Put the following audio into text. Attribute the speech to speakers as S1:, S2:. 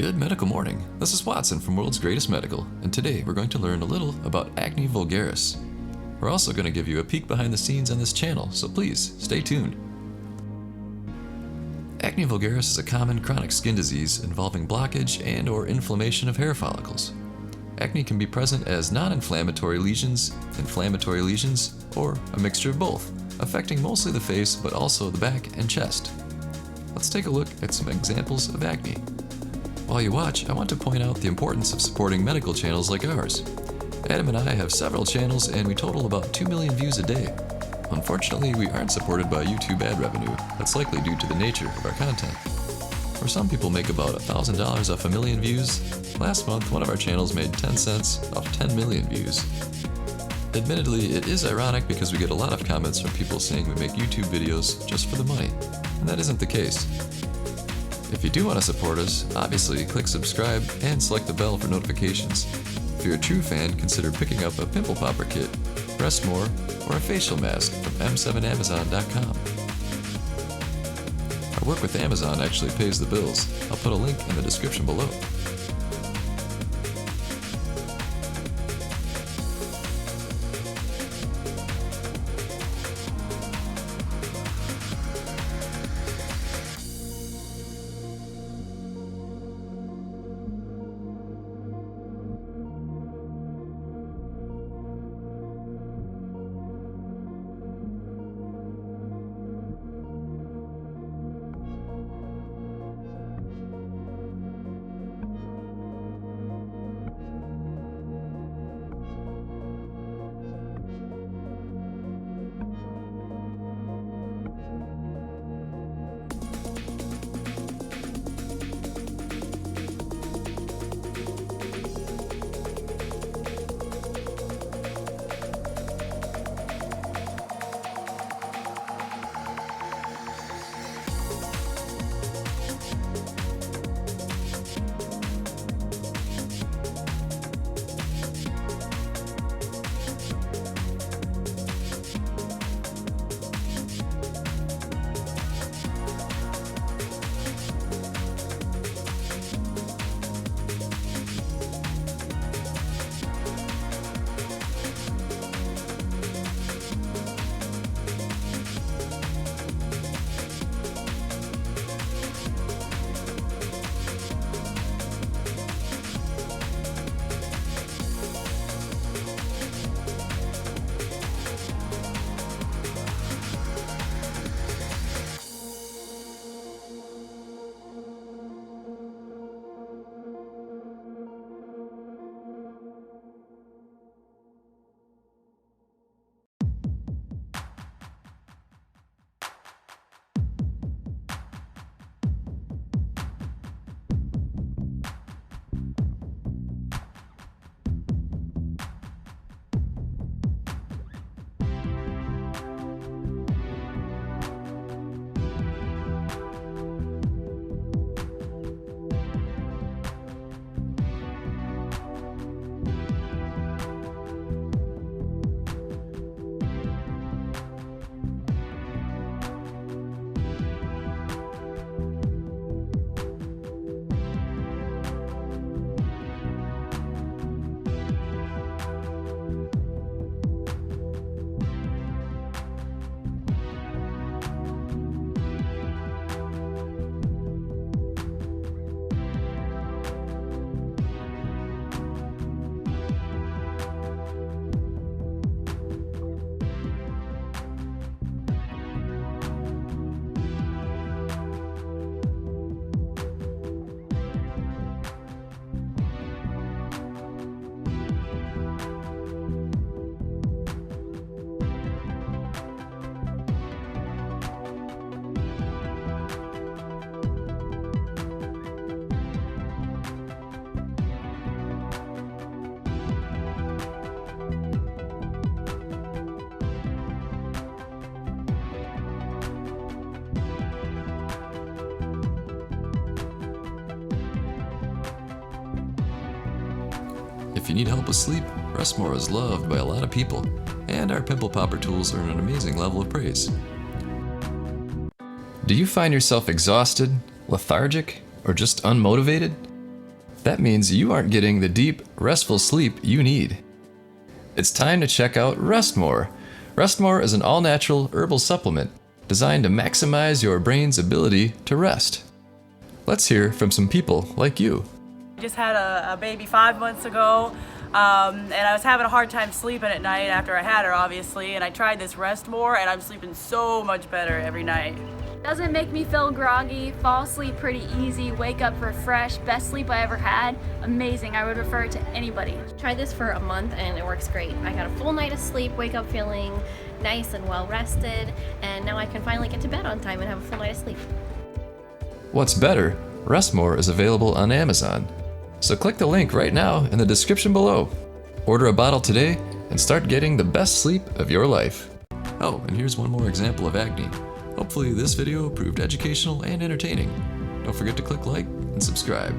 S1: Good medical morning. This is Watson from World's Greatest Medical, and today we're going to learn a little about Acne vulgaris. We're also going to give you a peek behind the scenes on this channel, so please stay tuned. Acne vulgaris is a common chronic skin disease involving blockage and/or inflammation of hair follicles. Acne can be present as non-inflammatory lesions, inflammatory lesions, or a mixture of both, affecting mostly the face but also the back and chest. Let's take a look at some examples of acne. While you watch, I want to point out the importance of supporting medical channels like ours. Adam and I have several channels and we total about 2 million views a day. Unfortunately, we aren't supported by YouTube ad revenue. That's likely due to the nature of our content. Where some people make about $1,000 off a million views, last month one of our channels made 10 cents off 10 million views. Admittedly, it is ironic because we get a lot of comments from people saying we make YouTube videos just for the money, and that isn't the case. If you do want to support us, obviously click subscribe and select the bell for notifications. If you're a true fan, consider picking up a pimple popper kit, Rest More, or a facial mask from m7amazon.com. Our work with Amazon actually pays the bills. I'll put a link in the description below. If you need help with sleep, Rest More is loved by a lot of people, and our pimple popper tools earn an amazing level of praise. Do you find yourself exhausted, lethargic, or just unmotivated? that means you aren't getting the deep, restful sleep you need. It's time to check out Rest More. Rest More is an all-natural herbal supplement designed to maximize your brain's ability to rest. Let's hear from some people like you.
S2: I just had a baby 5 months ago, and I was having a hard time sleeping at night after I had her, obviously, and I tried this Rest More, and I'm sleeping so much better every night.
S3: Doesn't make me feel groggy, fall asleep pretty easy, wake up refreshed, best sleep I ever had. Amazing, I would refer it to anybody.
S4: Tried this for a month and it works great. I got a full night of sleep, wake up feeling nice and well rested, and now I can finally get to bed on time and have a full night of sleep.
S1: What's better, Rest More is available on Amazon. So click the link right now in the description below. Order a bottle today and start getting the best sleep of your life. Oh, and here's one more example of acne. Hopefully this video proved educational and entertaining. Don't forget to click like and subscribe.